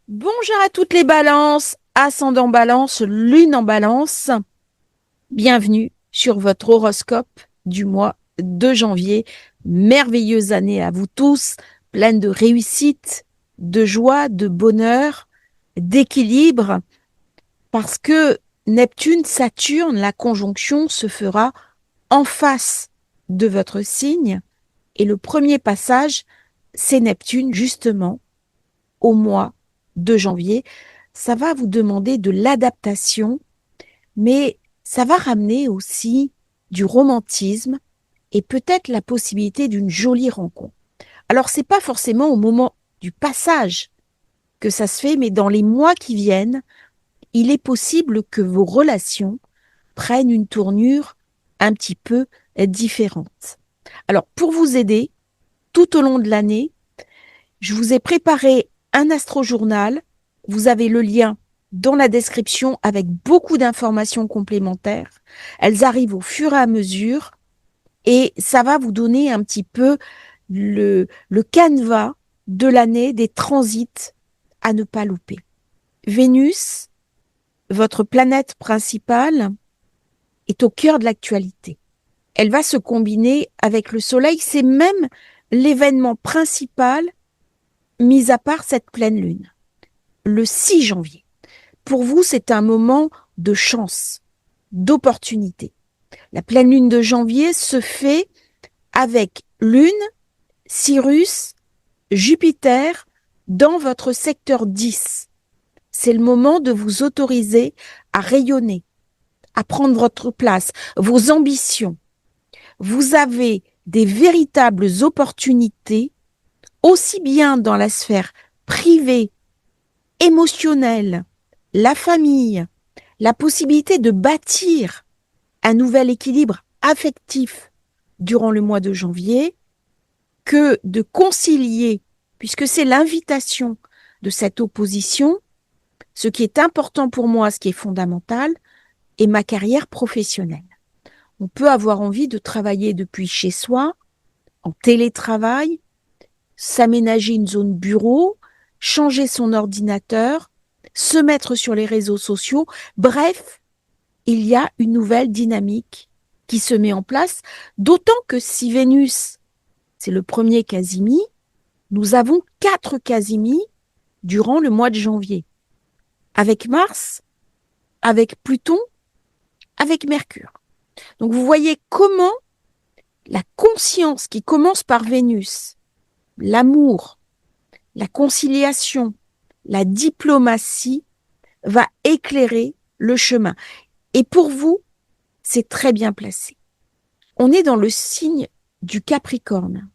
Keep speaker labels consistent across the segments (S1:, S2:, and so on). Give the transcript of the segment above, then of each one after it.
S1: Bonjour à toutes les balances, ascendant balance, lune en balance. Bienvenue sur votre horoscope du mois de janvier. Merveilleuse année à vous tous, pleine de réussite, de joie, de bonheur, d'équilibre, parce que Neptune-Saturne, la conjonction se fera en face de votre signe. Et le premier passage, c'est Neptune justement au mois de janvier. Ça va vous demander de l'adaptation, mais ça va ramener aussi du romantisme et peut-être la possibilité d'une jolie rencontre. Alors, c'est pas forcément au moment du passage que ça se fait, mais dans les mois qui viennent, il est possible que vos relations prennent une tournure un petit peu différente. Alors, pour vous aider tout au long de l'année, je vous ai préparé un astrojournal. Vous avez le lien dans la description avec beaucoup d'informations complémentaires. Elles arrivent au fur et à mesure et ça va vous donner un petit peu le canevas de l'année, des transits à ne pas louper. Vénus, votre planète principale, est au cœur de l'actualité. Elle va se combiner avec le Soleil. C'est même l'événement principal, mis à part cette pleine lune, le 6 janvier. Pour vous, c'est un moment de chance, d'opportunité. La pleine lune de janvier se fait avec Lune, Cyrus, Jupiter dans votre secteur 10. C'est le moment de vous autoriser à rayonner, à prendre votre place, vos ambitions. Vous avez des véritables opportunités, aussi bien dans la sphère privée, émotionnelle, la famille, la possibilité de bâtir un nouvel équilibre affectif durant le mois de janvier, que de concilier, puisque c'est l'invitation de cette opposition, ce qui est important pour moi, ce qui est fondamental, est ma carrière professionnelle. On peut avoir envie de travailler depuis chez soi, en télétravail, s'aménager une zone bureau, changer son ordinateur, se mettre sur les réseaux sociaux. Bref, il y a une nouvelle dynamique qui se met en place, d'autant que si Vénus, c'est le premier Casimi, nous avons 4 Casimi durant le mois de janvier, avec Mars, avec Pluton, avec Mercure. Donc vous voyez comment la conscience qui commence par Vénus, l'amour, la conciliation, la diplomatie, va éclairer le chemin. Et pour vous, c'est très bien placé. On est dans le signe du Capricorne.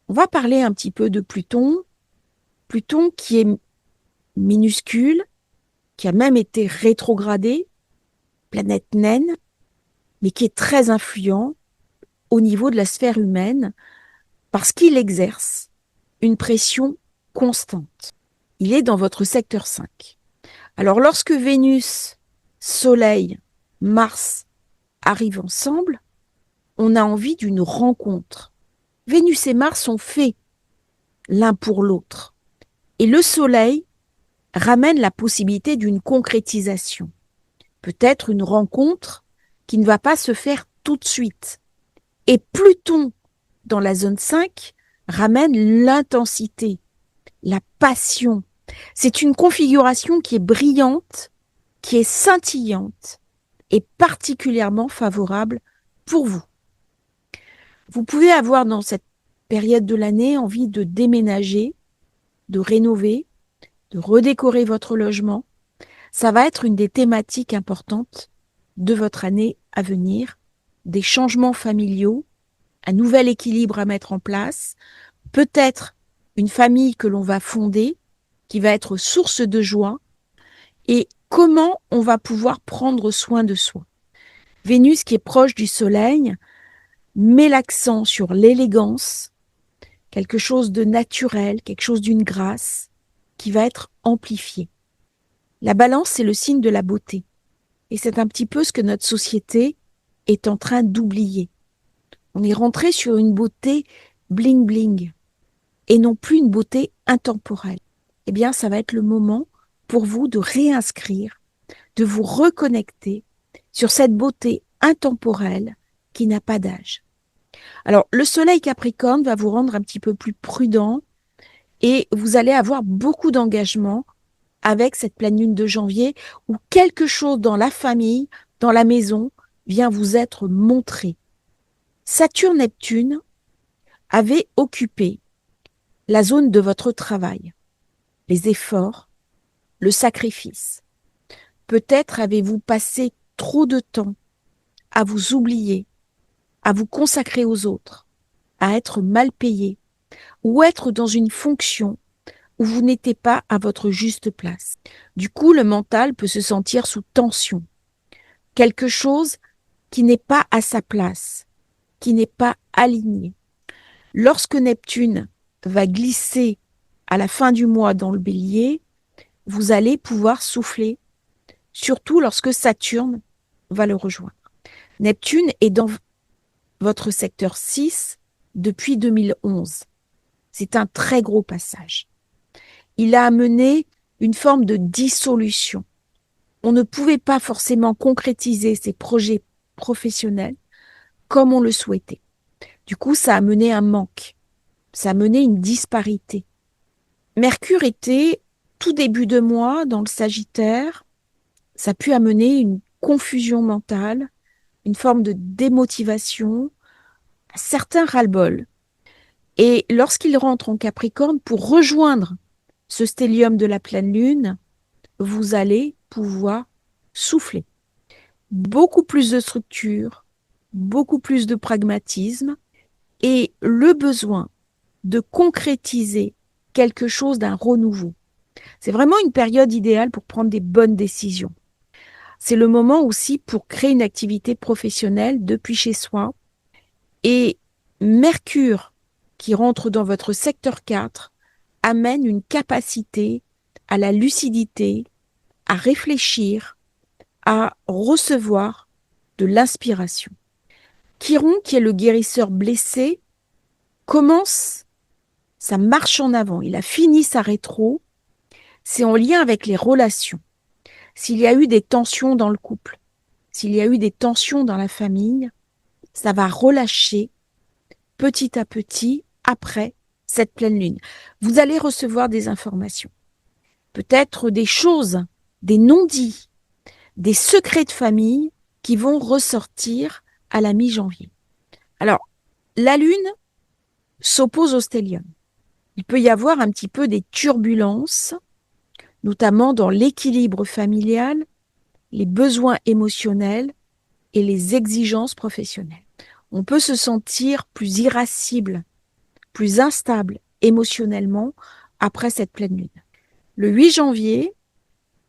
S1: On va parler un petit peu de Pluton. Pluton qui est minuscule, qui a même été rétrogradé, planète naine, mais qui est très influent au niveau de la sphère humaine parce qu'il exerce une pression constante. Il est dans votre secteur 5. Alors lorsque Vénus, Soleil, Mars arrivent ensemble, on a envie d'une rencontre. Vénus et Mars sont faits l'un pour l'autre. Et le Soleil ramène la possibilité d'une concrétisation. Peut-être une rencontre qui ne va pas se faire tout de suite. Et Pluton, dans la zone 5, ramène l'intensité, la passion. C'est une configuration qui est brillante, qui est scintillante et particulièrement favorable pour vous. Vous pouvez avoir dans cette période de l'année envie de déménager, de rénover, de redécorer votre logement. Ça va être une des thématiques importantes de votre année à venir. Des changements familiaux, un nouvel équilibre à mettre en place, peut-être une famille que l'on va fonder, qui va être source de joie, et comment on va pouvoir prendre soin de soi. Vénus, qui est proche du Soleil, met l'accent sur l'élégance, quelque chose de naturel, quelque chose d'une grâce, qui va être amplifié. La Balance, c'est le signe de la beauté. Et c'est un petit peu ce que notre société est en train d'oublier. On est rentré sur une beauté bling-bling et non plus une beauté intemporelle. Eh bien, ça va être le moment pour vous de réinscrire, de vous reconnecter sur cette beauté intemporelle qui n'a pas d'âge. Alors, le soleil Capricorne va vous rendre un petit peu plus prudent et vous allez avoir beaucoup d'engagement avec cette pleine lune de janvier où quelque chose dans la famille, dans la maison, vient vous être montré. Saturne-Neptune avait occupé la zone de votre travail, les efforts, le sacrifice. Peut-être avez-vous passé trop de temps à vous oublier, à vous consacrer aux autres, à être mal payé ou être dans une fonction où vous n'étiez pas à votre juste place. Du coup, le mental peut se sentir sous tension. Quelque chose qui n'est pas à sa place, qui n'est pas aligné. Lorsque Neptune va glisser à la fin du mois dans le Bélier, vous allez pouvoir souffler, surtout lorsque Saturne va le rejoindre. Neptune est dans votre secteur 6 depuis 2011. C'est un très gros passage. Il a amené une forme de dissolution. On ne pouvait pas forcément concrétiser ses projets professionnels comme on le souhaitait. Du coup, ça a mené un manque. Ça a mené une disparité. Mercure était tout début de mois dans le Sagittaire. Ça a pu amener une confusion mentale, une forme de démotivation, un certain ras-le-bol. Et lorsqu'il rentre en Capricorne pour rejoindre ce stellium de la pleine lune, vous allez pouvoir souffler. Beaucoup plus de structure, beaucoup plus de pragmatisme et le besoin de concrétiser quelque chose d'un renouveau. C'est vraiment une période idéale pour prendre des bonnes décisions. C'est le moment aussi pour créer une activité professionnelle depuis chez soi. Et Mercure, qui rentre dans votre secteur 4, amène une capacité à la lucidité, à réfléchir, à recevoir de l'inspiration. Chiron, qui est le guérisseur blessé, commence sa marche en avant. Il a fini sa rétro. C'est en lien avec les relations. S'il y a eu des tensions dans le couple, s'il y a eu des tensions dans la famille, ça va relâcher petit à petit après cette pleine lune. Vous allez recevoir des informations, peut-être des choses, des non-dits, des secrets de famille qui vont ressortir à la mi-janvier. Alors, la lune s'oppose au stellium. Il peut y avoir un petit peu des turbulences, notamment dans l'équilibre familial, les besoins émotionnels et les exigences professionnelles. On peut se sentir plus irascible, plus instable émotionnellement après cette pleine lune. Le 8 janvier,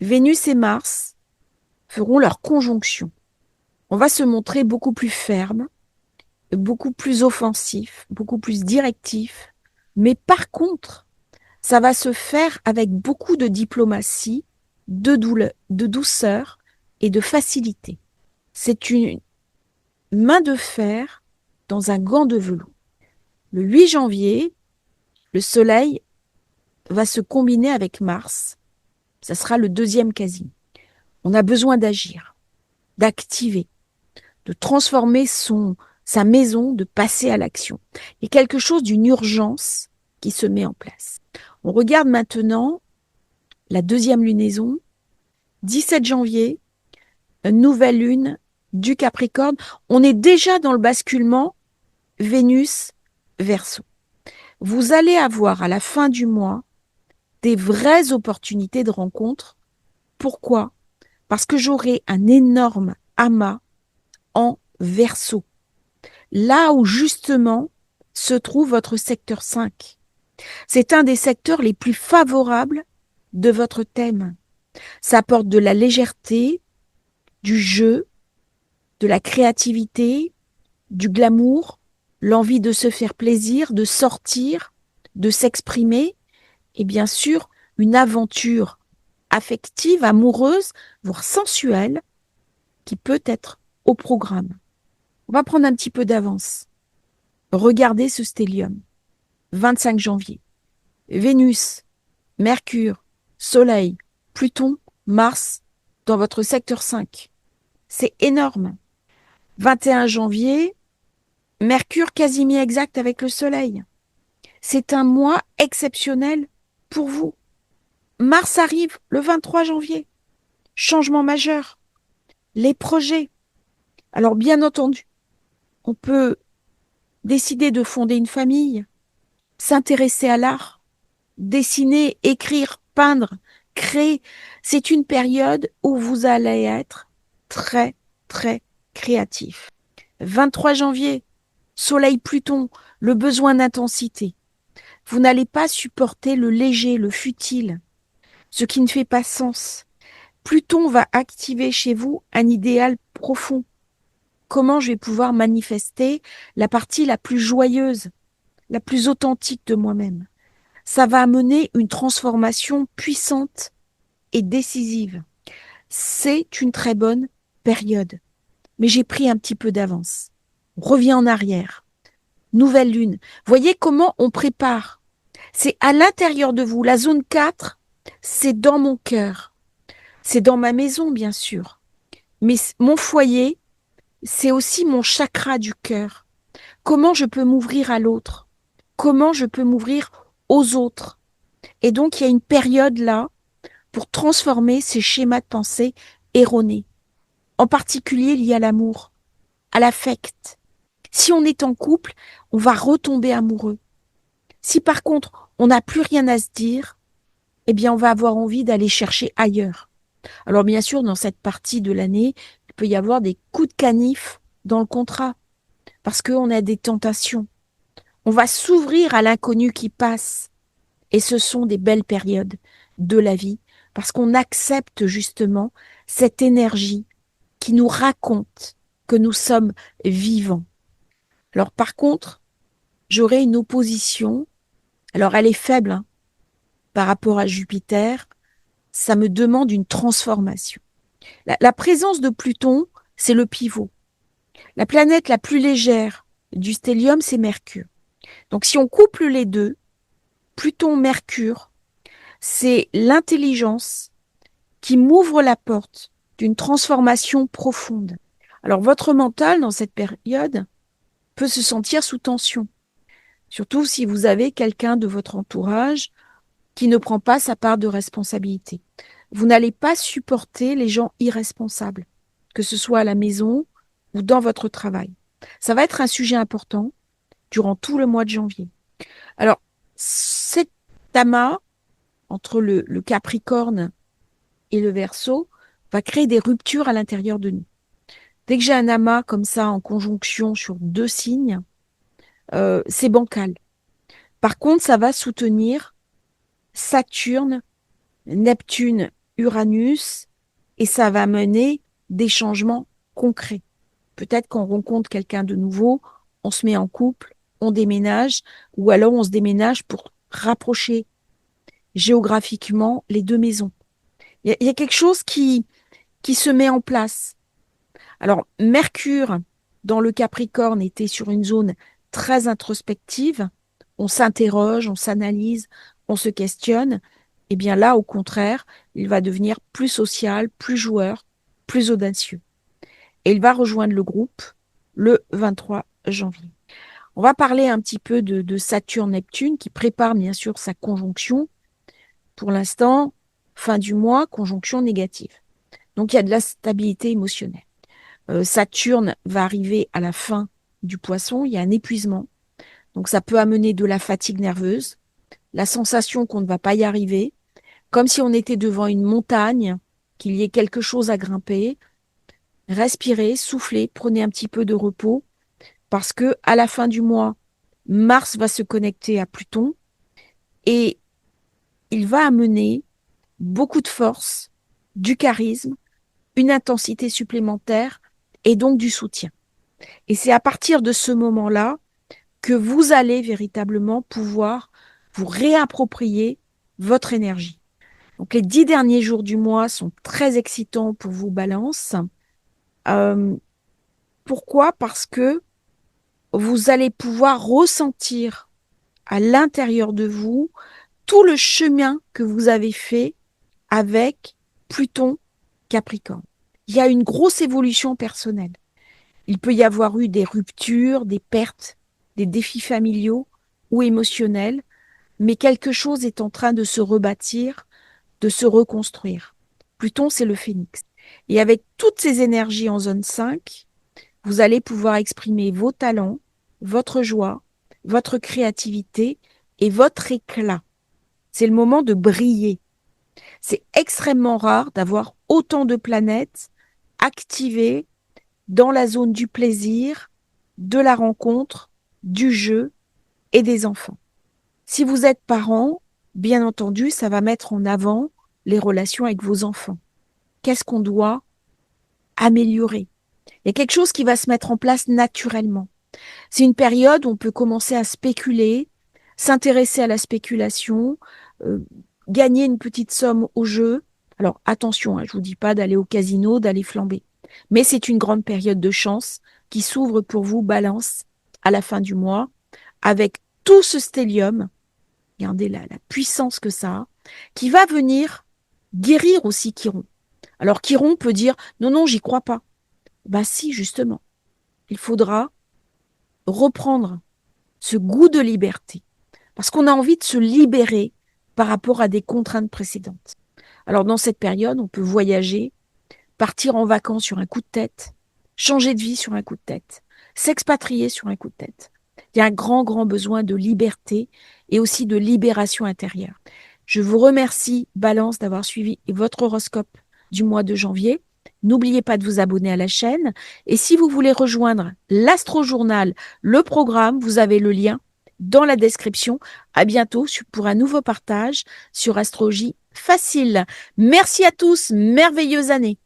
S1: Vénus et Mars feront leur conjonction. On va se montrer beaucoup plus ferme, beaucoup plus offensif, beaucoup plus directif. Mais par contre, ça va se faire avec beaucoup de diplomatie, de douceur et de facilité. C'est une main de fer dans un gant de velours. Le 8 janvier, le Soleil va se combiner avec Mars. Ça sera le deuxième quasi. On a besoin d'agir, d'activer, de transformer sa maison, de passer à l'action. Il y a quelque chose d'une urgence qui se met en place. On regarde maintenant la deuxième lunaison, 17 janvier, une nouvelle lune du Capricorne. On est déjà dans le basculement Vénus-Verseau. Vous allez avoir à la fin du mois des vraies opportunités de rencontre. Pourquoi? Parce que j'aurai un énorme amas en Verseau, là où justement se trouve votre secteur 5. C'est un des secteurs les plus favorables de votre thème. Ça apporte de la légèreté, du jeu, de la créativité, du glamour, l'envie de se faire plaisir, de sortir, de s'exprimer et bien sûr une aventure affective, amoureuse, voire sensuelle qui peut être au programme. On va prendre un petit peu d'avance. Regardez ce stellium. 25 janvier. Vénus, Mercure, Soleil, Pluton, Mars, dans votre secteur 5. C'est énorme. 21 janvier, Mercure quasiment exact avec le Soleil. C'est un mois exceptionnel pour vous. Mars arrive le 23 janvier. Changement majeur. Les projets. Alors bien entendu, on peut décider de fonder une famille, s'intéresser à l'art, dessiner, écrire, peindre, créer. C'est une période où vous allez être très, très créatif. 23 janvier, Soleil Pluton, le besoin d'intensité. Vous n'allez pas supporter le léger, le futile, ce qui ne fait pas sens. Pluton va activer chez vous un idéal profond. Comment je vais pouvoir manifester la partie la plus joyeuse, la plus authentique de moi-même. Ça va amener une transformation puissante et décisive. C'est une très bonne période. Mais j'ai pris un petit peu d'avance. On revient en arrière. Nouvelle lune. Voyez comment on prépare. C'est à l'intérieur de vous. La zone 4, c'est dans mon cœur. C'est dans ma maison, bien sûr. Mais mon foyer, c'est aussi mon chakra du cœur. Comment je peux m'ouvrir à l'autre? Comment je peux m'ouvrir aux autres? Et donc, il y a une période là pour transformer ces schémas de pensée erronés. En particulier liés à l'amour, à l'affect. Si on est en couple, on va retomber amoureux. Si par contre, on n'a plus rien à se dire, eh bien, on va avoir envie d'aller chercher ailleurs. Alors, bien sûr, dans cette partie de l'année, il peut y avoir des coups de canif dans le contrat parce qu'on a des tentations. On va s'ouvrir à l'inconnu qui passe. Et ce sont des belles périodes de la vie parce qu'on accepte justement cette énergie qui nous raconte que nous sommes vivants. Alors par contre, j'aurai une opposition. Alors elle est faible hein, par rapport à Jupiter. Ça me demande une transformation. La présence de Pluton, c'est le pivot. La planète la plus légère du stellium, c'est Mercure. Donc si on couple les deux, Pluton-Mercure, c'est l'intelligence qui m'ouvre la porte d'une transformation profonde. Alors votre mental, dans cette période, peut se sentir sous tension, surtout si vous avez quelqu'un de votre entourage qui ne prend pas sa part de responsabilité. Vous n'allez pas supporter les gens irresponsables, que ce soit à la maison ou dans votre travail. Ça va être un sujet important durant tout le mois de janvier. Alors, cet amas entre le Capricorne et le Verseau va créer des ruptures à l'intérieur de nous. Dès que j'ai un amas comme ça en conjonction sur deux signes, c'est bancal. Par contre, ça va soutenir Saturne, Neptune, Uranus, et ça va mener des changements concrets. Peut-être qu'on rencontre quelqu'un de nouveau, on se met en couple, on déménage, ou alors on se déménage pour rapprocher géographiquement les deux maisons. Il y a quelque chose qui se met en place. Alors, Mercure, dans le Capricorne, était sur une zone très introspective. On s'interroge, on s'analyse, on se questionne. Eh bien là, au contraire, il va devenir plus social, plus joueur, plus audacieux. Et il va rejoindre le groupe le 23 janvier. On va parler un petit peu de Saturne-Neptune qui prépare bien sûr sa conjonction. Pour l'instant, fin du mois, conjonction négative. Donc il y a de la stabilité émotionnelle. Saturne va arriver à la fin du Poisson, il y a un épuisement. Donc ça peut amener de la fatigue nerveuse, la sensation qu'on ne va pas y arriver, comme si on était devant une montagne, qu'il y ait quelque chose à grimper. Respirez, soufflez, prenez un petit peu de repos, parce que à la fin du mois, Mars va se connecter à Pluton et il va amener beaucoup de force, du charisme, une intensité supplémentaire et donc du soutien. Et c'est à partir de ce moment-là que vous allez véritablement pouvoir vous réapproprier votre énergie. Donc les 10 derniers jours du mois sont très excitants pour vous, Balance. Pourquoi? Parce que vous allez pouvoir ressentir à l'intérieur de vous tout le chemin que vous avez fait avec Pluton Capricorne. Il y a une grosse évolution personnelle. Il peut y avoir eu des ruptures, des pertes, des défis familiaux ou émotionnels, mais quelque chose est en train de se rebâtir, de se reconstruire. Pluton, c'est le phénix. Et avec toutes ces énergies en zone 5, vous allez pouvoir exprimer vos talents, votre joie, votre créativité et votre éclat. C'est le moment de briller. C'est extrêmement rare d'avoir autant de planètes activées dans la zone du plaisir, de la rencontre, du jeu et des enfants. Si vous êtes parent, bien entendu, ça va mettre en avant les relations avec vos enfants. Qu'est-ce qu'on doit améliorer? Il y a quelque chose qui va se mettre en place naturellement. C'est une période où on peut commencer à spéculer, s'intéresser à la spéculation, euh, gagner une petite somme au jeu. Alors attention, je ne vous dis pas d'aller au casino, d'aller flamber. Mais c'est une grande période de chance qui s'ouvre pour vous, Balance, à la fin du mois, avec tout ce stellium. Regardez la puissance que ça a, qui va venir guérir aussi Chiron. Alors Chiron peut dire, non, non, j'y crois pas. Bah si, justement. Il faudra reprendre ce goût de liberté, parce qu'on a envie de se libérer par rapport à des contraintes précédentes. Alors dans cette période, on peut voyager, partir en vacances sur un coup de tête, changer de vie sur un coup de tête, s'expatrier sur un coup de tête. Il y a un grand, grand besoin de liberté et aussi de libération intérieure. Je vous remercie, Balance, d'avoir suivi votre horoscope du mois de janvier. N'oubliez pas de vous abonner à la chaîne. Et si vous voulez rejoindre l'Astro-Journal, le programme, vous avez le lien dans la description. À bientôt pour un nouveau partage sur Astrologie Facile. Merci à tous, merveilleuse année.